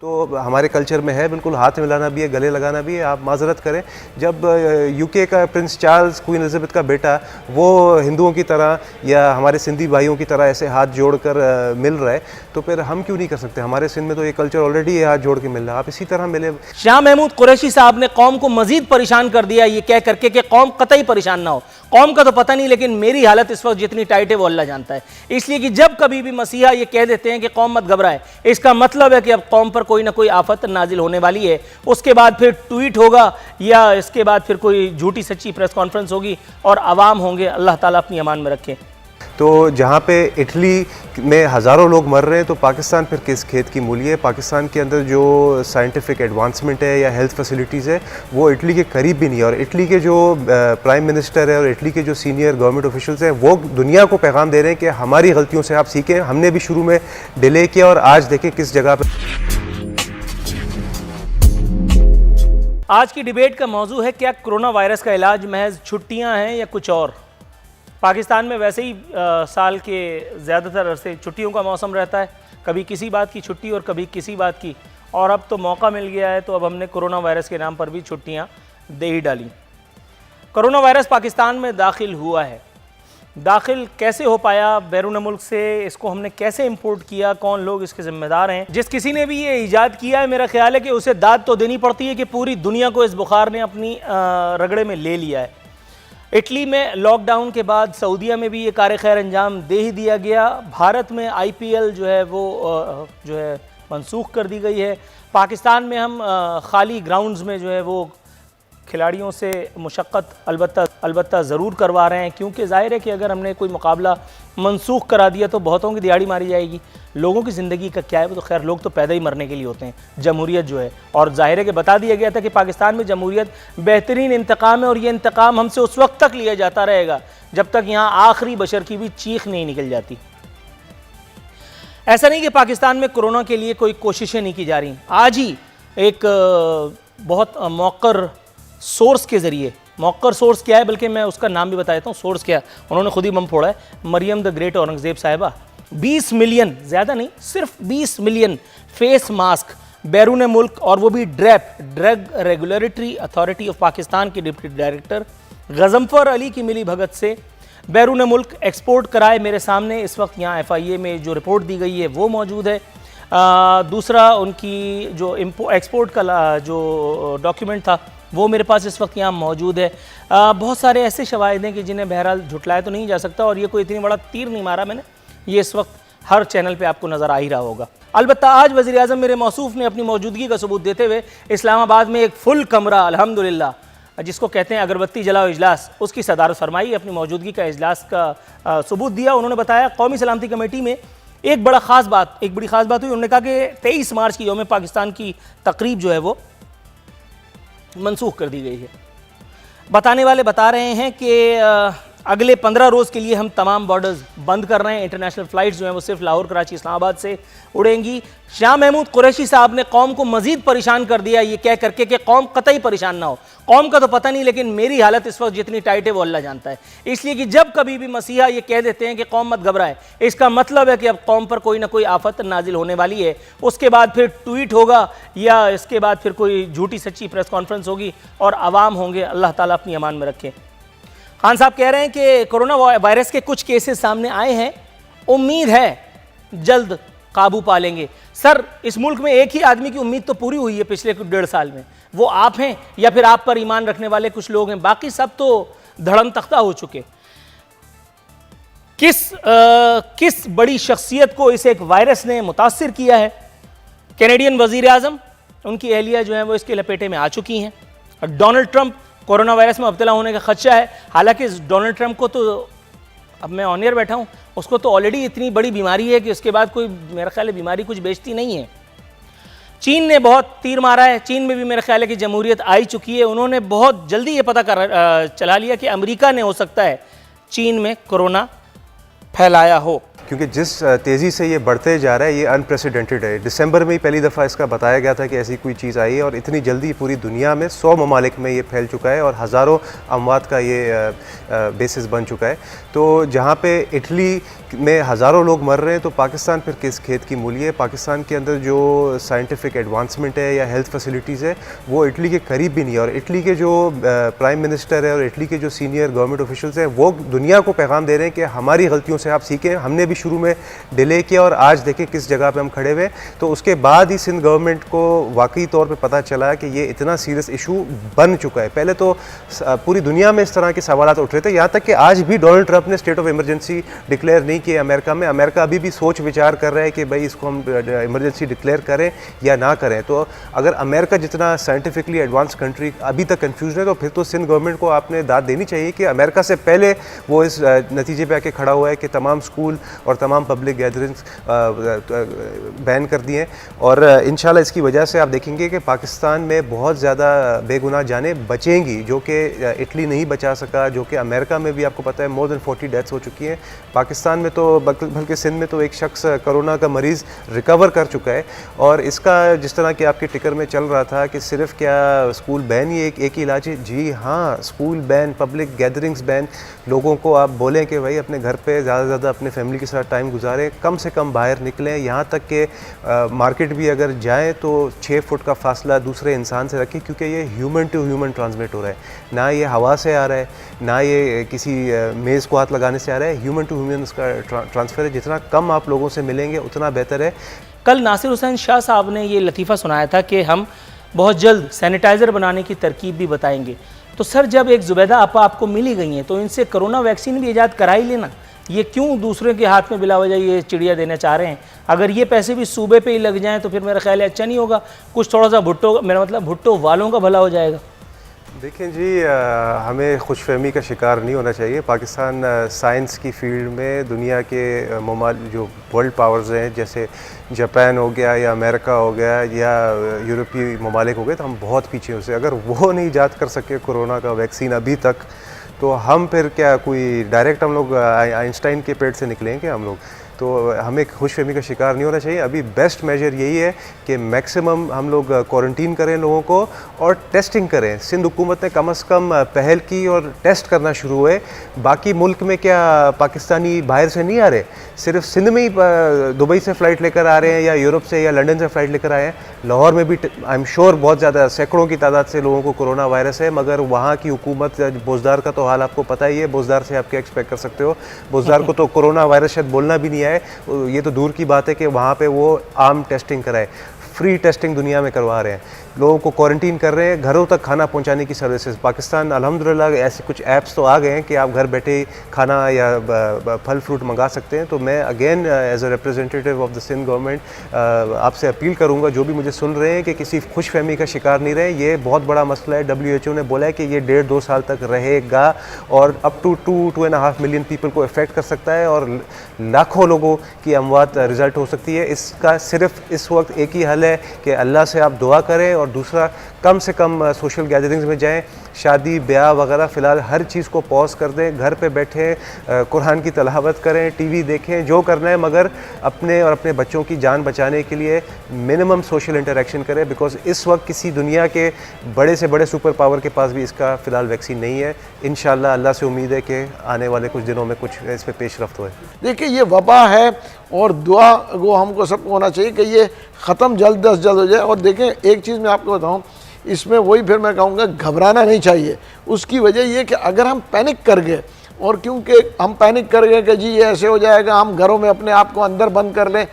तो हमारे कल्चर में है, बिल्कुल हाथ मिलाना भी है, गले लगाना भी है। आप माजरत करें, जब यूके का प्रिंस चार्ल्स, क्वीन एलिजाबेथ का बेटा, वो हिंदुओं की तरह या हमारे सिंधी भाइयों की तरह ऐसे हाथ जोड़कर मिल रहा है, तो फिर हम क्यों नहीं कर सकते? हमारे सिंध में तो ये कल्चर ऑलरेडी है, हाथ जोड़ के मिल रहा है, आप इसी तरह मिले। शाह महमूद कुरैशी साहब ने कौम को मजीद परेशान कर दिया ये कह करके कि कौम कतई परेशान ना हो। कौम का तो पता नहीं, लेकिन मेरी हालत इस वक्त जितनी टाइट है वो अल्लाह जानता है। इसलिए कि जब कभी भी मसीहा ये कह देते हैं कि कौम मत घबराए, इसका मतलब है कि अब कौम पर कोई ना कोई आफत नाजिल होने वाली है। उसके बाद फिर ट्वीट होगा या इसके बाद फिर कोई झूठी सच्ची प्रेस कॉन्फ्रेंस होगी और अवाम होंगे। अल्लाह ताला अपनी अमान में रखे। तो जहाँ पे इटली में हज़ारों लोग मर रहे हैं, तो पाकिस्तान फिर किस खेत की मूली है? पाकिस्तान के अंदर जो साइंटिफिक एडवांसमेंट है या हेल्थ फैसिलिटीज़ है, वो इटली के करीब भी नहीं है। और इटली के जो प्राइम मिनिस्टर है और इटली के जो सीनियर गवर्नमेंट ऑफिशियल्स हैं, वो दुनिया को पैगाम दे रहे हैं कि हमारी गलतियों से आप सीखें। हमने भी शुरू में डिले किया और आज देखें किस जगह पर। आज की डिबेट का मौजू है, क्या कोरोना वायरस का इलाज महज छुट्टियां हैं या कुछ और? पाकिस्तान में वैसे ही साल के ज़्यादातर अरसे छुट्टियों का मौसम रहता है, कभी किसी बात की छुट्टी और कभी किसी बात की। और अब तो मौका मिल गया है, तो अब हमने कोरोना वायरस के नाम पर भी छुट्टियां दे ही डाली। कोरोना वायरस पाकिस्तान में दाखिल हुआ है। दाखिल कैसे हो पाया बैरून मुल्क से? इसको हमने कैसे इंपोर्ट किया? कौन लोग इसके जिम्मेदार हैं? जिस किसी ने भी ये ईजाद किया है, मेरा ख्याल है कि उसे दाद तो देनी पड़ती है कि पूरी दुनिया को इस बुखार ने अपनी रगड़े में ले लिया है। इटली में लॉकडाउन के बाद सऊदीया में भी ये कार खैर अंजाम दे ही दिया गया। भारत में IPL जो है वो जो है मनसूख कर दी गई है। पाकिस्तान में हम खाली ग्राउंड्स में जो है वो खिलाड़ियों से मुशक्क़त अलबत्ता ज़रूर करवा रहे हैं, क्योंकि ज़ाहिर है कि अगर हमने कोई मुकाबला मनसूख करा दिया तो बहुतों की दिहाड़ी मारी जाएगी। लोगों की ज़िंदगी का क्या है? वो तो खैर लोग तो पैदा ही मरने के लिए होते हैं। जमहूरियत जो है, और ज़ाहिर है कि बता दिया गया था कि पाकिस्तान में जमहूरियत बेहतरीन इंतकाम है और ये इंतकाम हमसे उस वक्त तक लिया जाता रहेगा जब तक यहाँ आखिरी बशर की भी चीख नहीं निकल जाती। ऐसा नहीं कि पाकिस्तान में कोरोना के लिए कोई कोशिशें नहीं की जा रही। आज ही एक बहुत मौकर सोर्स के ज़रिए, मौकर सोर्स क्या है बल्कि मैं उसका नाम भी बता देता हूँ, सोर्स क्या, उन्होंने खुद ही बम फोड़ा है। मरियम द ग्रेट औरंगज़ेब साहिबा 20 मिलियन, ज़्यादा नहीं, सिर्फ 20 मिलियन फेस मास्क बैरून मुल्क, और वो भी drug regulatory authority of Pakistan के डिप्टी डायरेक्टर गजम्फर अली की मिली भगत से बैरून मुल्क एक्सपोर्ट कराए। मेरे सामने इस वक्त यहाँ FIA में जो रिपोर्ट दी गई है वो मौजूद है। दूसरा, उनकी जो एक्सपोर्ट का जो डॉक्यूमेंट था वो मेरे पास इस वक्त यहाँ मौजूद है। बहुत सारे ऐसे शवाहिद हैं कि जिन्हें बहरहाल झुटलाया तो नहीं जा सकता, और ये कोई इतनी बड़ा तीर नहीं मारा मैंने, ये इस वक्त हर चैनल पे आपको नज़र आ ही रहा होगा। अलबत्ता आज वज़ीर आज़म मेरे मौसूफ ने अपनी मौजूदगी का सबूत देते हुए इस्लामाबाद में एक फुल कमरा, अल्हम्दुलिल्लाह, जिसको कहते हैं अगरबत्ती जलाओ इजलास, उसकी सदारत फरमाई, अपनी मौजूदगी का इजलास का सबूत दिया। उन्होंने बताया कौमी सलामती कमेटी में एक बड़ी ख़ास बात हुई। उन्होंने कहा कि 23 मार्च की यौम पाकिस्तान की तकरीब जो है वो मनसूख कर दी गई है। बताने वाले बता रहे हैं कि अगले 15 रोज़ के लिए हम तमाम बॉर्डर्स बंद कर रहे हैं। इंटरनेशनल फ़्लाइट्स जो हैं वो सिर्फ लाहौर, कराची, इस्लामाबाद से उड़ेंगी। शाह महमूद कुरैशी साहब ने कौम को मजीद परेशान कर दिया ये कह करके कि कौम कतई परेशान ना हो। कौम का तो पता नहीं, लेकिन मेरी हालत इस वक्त जितनी टाइट है वो अल्लाह जानता है। इसलिए कि जब कभी भी मसीहा ये कह देते हैं कि कौम मत घबराए, इसका मतलब है कि अब कौम पर कोई ना कोई आफत नाजिल होने वाली है। उसके बाद फिर ट्वीट होगा या इसके बाद फिर कोई झूठी सच्ची प्रेस कॉन्फ्रेंस होगी और अवाम होंगे। अल्लाह ताला अपनी अमान में रखे। खान साहब कह रहे हैं कि कोरोना वायरस के कुछ केसेस सामने आए हैं, उम्मीद है जल्द काबू पा लेंगे। सर, इस मुल्क में एक ही आदमी की उम्मीद तो पूरी हुई है पिछले 1.5 साल में, वो आप हैं या फिर आप पर ईमान रखने वाले कुछ लोग हैं, बाकी सब तो धड़म तख्ता हो चुके। किस बड़ी शख्सियत को इस एक वायरस ने मुतासिर किया है? कैनेडियन वजीर आज़म, उनकी एहलिया जो है वो इसके लपेटे में आ चुकी हैं। डोनाल्ड ट्रंप कोरोना वायरस में मुब्तला होने का खदशा है। हालांकि डोनाल्ड ट्रंप को तो, अब मैं ऑन एयर बैठा हूँ, उसको तो ऑलरेडी इतनी बड़ी बीमारी है कि उसके बाद कोई, मेरा ख्याल है, बीमारी कुछ बेचती नहीं है। चीन ने बहुत तीर मारा है, चीन में भी मेरा ख्याल है कि जमहूरियत आई चुकी है। उन्होंने बहुत जल्दी ये पता चला लिया कि अमेरिका ने हो सकता है चीन में कोरोना फैलाया हो। क्योंकि जिस तेज़ी से ये बढ़ते जा रहा है ये अनप्रेसिडेंटेड है। दिसंबर में ही पहली दफ़ा इसका बताया गया था कि ऐसी कोई चीज़ आई है और इतनी जल्दी पूरी दुनिया में 100 ममालिक में ये फैल चुका है और हज़ारों अमवात का ये बेसिस बन चुका है। तो जहाँ पे इटली में हज़ारों लोग मर रहे हैं तो पाकिस्तान फिर किस खेत की मूली है। पाकिस्तान के अंदर जो साइंटिफिक एडवांसमेंट है या हेल्थ फैसिलिटीज़ है वो इटली के करीब भी नहीं है। और इटली के जो प्राइम मिनिस्टर है और इटली के जो सीनियर गवर्नमेंट ऑफिशियल्स हैं वो दुनिया को पैगाम दे रहे हैं कि हमारी गलतियों से आप सीखें, हमने भी शुरू में डिले किया और आज देखें किस जगह पे हम खड़े हुए। तो उसके बाद ही सिंध गवर्नमेंट को वाकई तौर पे पता चला कि ये इतना सीरियस इशू बन चुका है। पहले तो पूरी दुनिया में इस तरह के सवाल उठ रहे थे, यहाँ तक कि आज भी डोनाल्ड ट्रंप ने स्टेट ऑफ इमरजेंसी डिक्लेयर नहीं किया अमेरिका में। अमेरिका अभी भी सोच विचार कर रहा है कि भाई इसको हम इमरजेंसी डिक्लेयर करें या ना करें। तो अगर अमेरिका जितना साइंटिफिकली एडवांस कंट्री अभी तक कन्फ्यूजन है तो फिर तो सिंध गवर्नमेंट को आपने दाद देनी चाहिए कि अमेरिका से पहले वो इस नतीजे पे आके खड़ा हुआ है कि तमाम स्कूल और तमाम पब्लिक गैदरिंग्स बैन कर दिए। और इंशाल्लाह इसकी वजह से आप देखेंगे कि पाकिस्तान में बहुत ज़्यादा बेगुनाह जानें बचेंगी जो कि इटली नहीं बचा सका, जो कि अमेरिका में भी आपको पता है मोर देन 40 डेथ्स हो चुकी हैं। पाकिस्तान में तो बल्कि सिंध में तो एक शख्स कोरोना का मरीज़ रिकवर कर चुका है। और इसका जिस तरह कि आपके टिकर में चल रहा था कि सिर्फ क्या स्कूल बैन ही एक ही इलाज है, जी हाँ, school ban, public gatherings ban. लोगों को आप बोलें कि भाई अपने घर पे ज़्यादा से ज़्यादा अपने फैमिली के साथ टाइम गुजारें, कम से कम बाहर निकलें, यहाँ तक कि मार्केट भी अगर जाएँ तो 6 फुट का फासला दूसरे इंसान से रखें, क्योंकि ये ह्यूमन टू ह्यूमन ट्रांसमिट हो रहा है। ना ये हवा से आ रहा है, ना ये किसी मेज़ को हाथ लगाने से आ रहा है, ह्यूमन टू ह्यूमन इसका ट्रांसफ़र है। जितना कम आप लोगों से मिलेंगे उतना बेहतर है। कल नासिर हुसैन शाह साहब ने ये लतीफ़ा सुनाया था कि हम बहुत जल्द सैनिटाइज़र बनाने की तरकीब भी बताएंगे। तो सर, जब एक जुबैदा आपा आपको मिली गई हैं तो इनसे कोरोना वैक्सीन भी ईजाद करा ही लेना। ये क्यों दूसरे के हाथ में बिला वजह ये चिड़िया देना चाह रहे हैं? अगर ये पैसे भी सूबे पे ही लग जाएं तो फिर मेरा ख्याल है अच्छा नहीं होगा। कुछ थोड़ा सा भुट्टो, मेरा मतलब भुट्टो वालों का भला हो जाएगा। देखें जी, हमें खुशफहमी का शिकार नहीं होना चाहिए। पाकिस्तान साइंस की फील्ड में दुनिया के जो वर्ल्ड पावर्स हैं जैसे जापान हो गया या अमेरिका हो गया या यूरोपीय ममालिक हो गए, तो हम बहुत पीछे हैं उससे। अगर वो नहीं ईजाद कर सके कोरोना का वैक्सीन अभी तक, तो हम फिर क्या कोई डायरेक्ट हम लोग आइंस्टाइन के पेट से निकलेंगे हम लोग? तो हमें खुशफहमी का शिकार नहीं होना चाहिए। अभी बेस्ट मेजर यही है कि मैक्सिमम हम लोग क्वारंटीन करें लोगों को और टेस्टिंग करें। सिंध हुकूमत ने कम से कम पहल की और टेस्ट करना शुरू हुए। बाकी मुल्क में क्या पाकिस्तानी बाहर से नहीं आ रहे, सिर्फ सिंध में ही दुबई से फ़्लाइट लेकर आ रहे हैं या यूरोप से या लंदन से फ़्लाइट लेकर आए हैं। लाहौर में भी आई एम श्योर बहुत ज़्यादा सैकड़ों की तादाद से लोगों को कोरोना वायरस है, मगर वहाँ की हुकूमत, बोजदार का तो हाल आपको पता ही है। बोजदार से आप क्या एक्सपेक्ट कर सकते हो? बोजदार को तो कोरोना वायरस शायद बोलना भी नहीं है। ये तो दूर की बात है कि वहाँ पे वो आम टेस्टिंग कराए। फ्री टेस्टिंग दुनिया में करवा रहे हैं, लोगों को क्वारंटीन कर रहे हैं, घरों तक खाना पहुंचाने की सर्विसेज। पाकिस्तान अल्हम्दुलिल्लाह ऐसे कुछ ऐप्स तो आ गए हैं कि आप घर बैठे खाना या फल फ्रूट मंगा सकते हैं। तो मैं again as a representative of the Sindh government आपसे अपील करूंगा, जो भी मुझे सुन रहे हैं, कि किसी खुशफहमी का शिकार नहीं रहे। ये बहुत बड़ा मसला है। WHO ने बोला है कि ये 1.5-2 साल तक रहेगा और अप टू 2-2.5 मिलियन पीपल को अफेक्ट कर सकता है और लाखों लोगों की अमवात रिजल्ट हो सकती है। इसका सिर्फ इस वक्त एक ही हल है कि अल्लाह से आप दुआ करें और दूसरा कम से कम सोशल गैदरिंग्स में जाएं। शादी ब्याह वगैरह फ़िलहाल हर चीज़ को पॉज कर दें, घर पे बैठे कुरान की तलावत करें, टीवी देखें, जो करना है, मगर अपने और अपने बच्चों की जान बचाने के लिए मिनिमम सोशल इंटरेक्शन करें। बिकॉज इस वक्त किसी दुनिया के बड़े से बड़े सुपर पावर के पास भी इसका फ़िलहाल वैक्सीन नहीं है। इंशाल्लाह अल्लाह से उम्मीद है कि आने वाले कुछ दिनों में कुछ इस पर पेशरफ्त होए। देखिए, ये वबा है और दुआ वो हमको सबको होना चाहिए कि ये ख़त्म जल्द अज जल्द हो जाए। और देखें, एक चीज़ मैं आपको बताऊं, इसमें वही फिर मैं कहूँगा घबराना नहीं चाहिए। उसकी वजह ये कि अगर हम पैनिक कर गए, और क्योंकि हम पैनिक कर गए कि जी ये ऐसे हो जाएगा, हम घरों में अपने आप को अंदर बंद कर लें,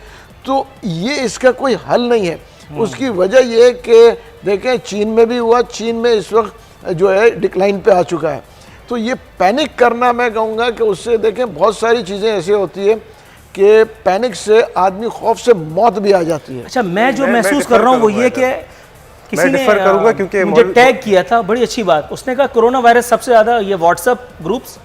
तो ये इसका कोई हल नहीं है। उसकी वजह ये कि देखें, चीन में भी हुआ, चीन में इस वक्त जो है डिक्लाइन पे आ चुका है। तो ये पैनिक करना, मैं कहूँगा कि उससे देखें बहुत सारी चीज़ें ऐसी होती है कि पैनिक से आदमी खौफ से मौत भी आ जाती है। अच्छा, मैं जो महसूस कर रहा हूँ वो ये कि किसी ने क्योंकि मुझे टैग किया था, बड़ी अच्छी बात। उसने कहा कोरोना वायरस सबसे ज़्यादा ये व्हाट्सएप ग्रुप्स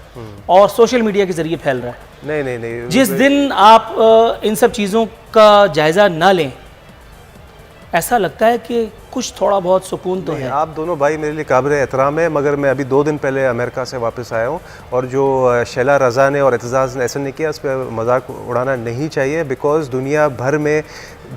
और सोशल मीडिया के जरिए फैल रहा है। नहीं, जिस दिन आप इन सब चीज़ों का जायज़ा ना लें, ऐसा लगता है कि कुछ थोड़ा बहुत सुकून तो है। आप दोनों भाई मेरे लिए काबिल एहतराम है, मगर मैं अभी 2 दिन पहले अमेरिका से वापस आया हूँ और जो शैला रज़ा ने और एतजाज़ ने ऐसा नहीं किया, इस पर मजाक उड़ाना नहीं चाहिए। बिकॉज़ दुनिया भर में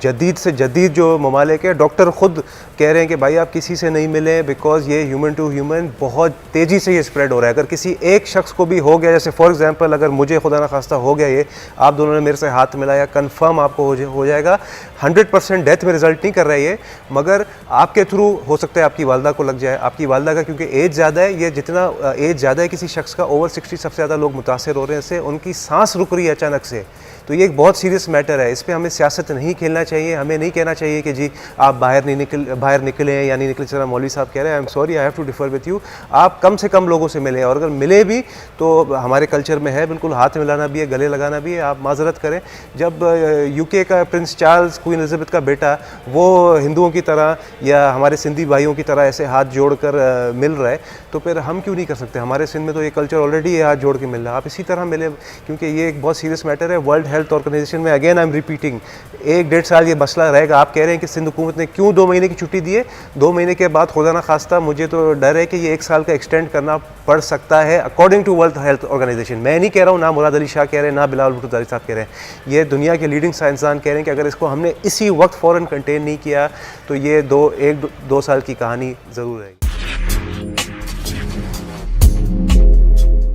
जदीद से जदीद जो ममालिक है, डॉक्टर ख़ुद कह रहे हैं कि भाई आप किसी से नहीं मिलें, बिकॉज़ ये ह्यूमन टू ह्यूमन बहुत तेज़ी से ये स्प्रेड हो रहा है। अगर किसी एक शख्स को भी हो गया, जैसे फॉर एग्जांपल अगर मुझे खुदा न खास्ता हो गया ये, आप दोनों ने मेरे से हाथ मिलाया, कंफर्म आपको हो जाएगा। 100% डेथ में रिजल्ट नहीं कर रहा है ये, मगर आपके थ्रू हो सकता है आपकी वालदा को लग जाए। आपकी वालदा का क्योंकि एज ज़्यादा है, ये जितना एज ज़्यादा है किसी शख्स का, ओवर 60 सबसे ज़्यादा लोग मुतासर हो रहे हैं इससे, उनकी सांस रुक रही है अचानक से। तो ये एक बहुत सीरियस मैटर है, इस पर हमें सियासत नहीं खेलना चाहिए। हमें नहीं कहना चाहिए कि जी आप बाहर निकले या नहीं निकले, जरा मौलवी साहब कह रहे हैं, I am sorry I have to differ with you. आप कम से कम लोगों से मिलें, और अगर मिले भी तो हमारे कल्चर में है बिल्कुल हाथ मिलाना भी है, गले लगाना भी है। आप माजरत करें। जब यूके का प्रिंस चार्ल्स, क्वीन एलिजाबेथ का बेटा, वो हिंदुओं की तरह या हमारे सिंधी भाइयों की तरह ऐसे हाथ जोड़ कर मिल रहा है, तो फिर हम क्यों नहीं कर सकते? हमारे सिंध में तो ये कल्चर ऑलरेडी है हाथ जोड़ के मिल रहा है, आप इसी तरह मिले, क्योंकि ये एक बहुत सीरियस मैटर है। वर्ल्ड हेल्थ ऑर्गेनाइजेशन में, अगेन आई एम रिपीटिंग, 1-1.5 साल ये मसला रहेगा। आप कह रहे हैं कि सिंध हुकूमत ने क्यों 2 महीने की छुट्टी दी है? 2 महीने के बाद खुदा ना खास्ता मुझे तो डर है कि ये 1 साल का एक्सटेंड करना पड़ सकता है according to World Health Organization. मैं नहीं कह रहा हूँ, ना मुराद अली शाह कह रहे हैं, ना बिलावल भुट्टो ज़ारी साहब कह रहे हैं, ये दुनिया के लीडिंग साइंसदान कह रहे हैं कि अगर इसको हमने इसी वक्त फ़ौरन कंटेन नहीं किया तो ये 1-2 साल की कहानी ज़रूर रहेगी।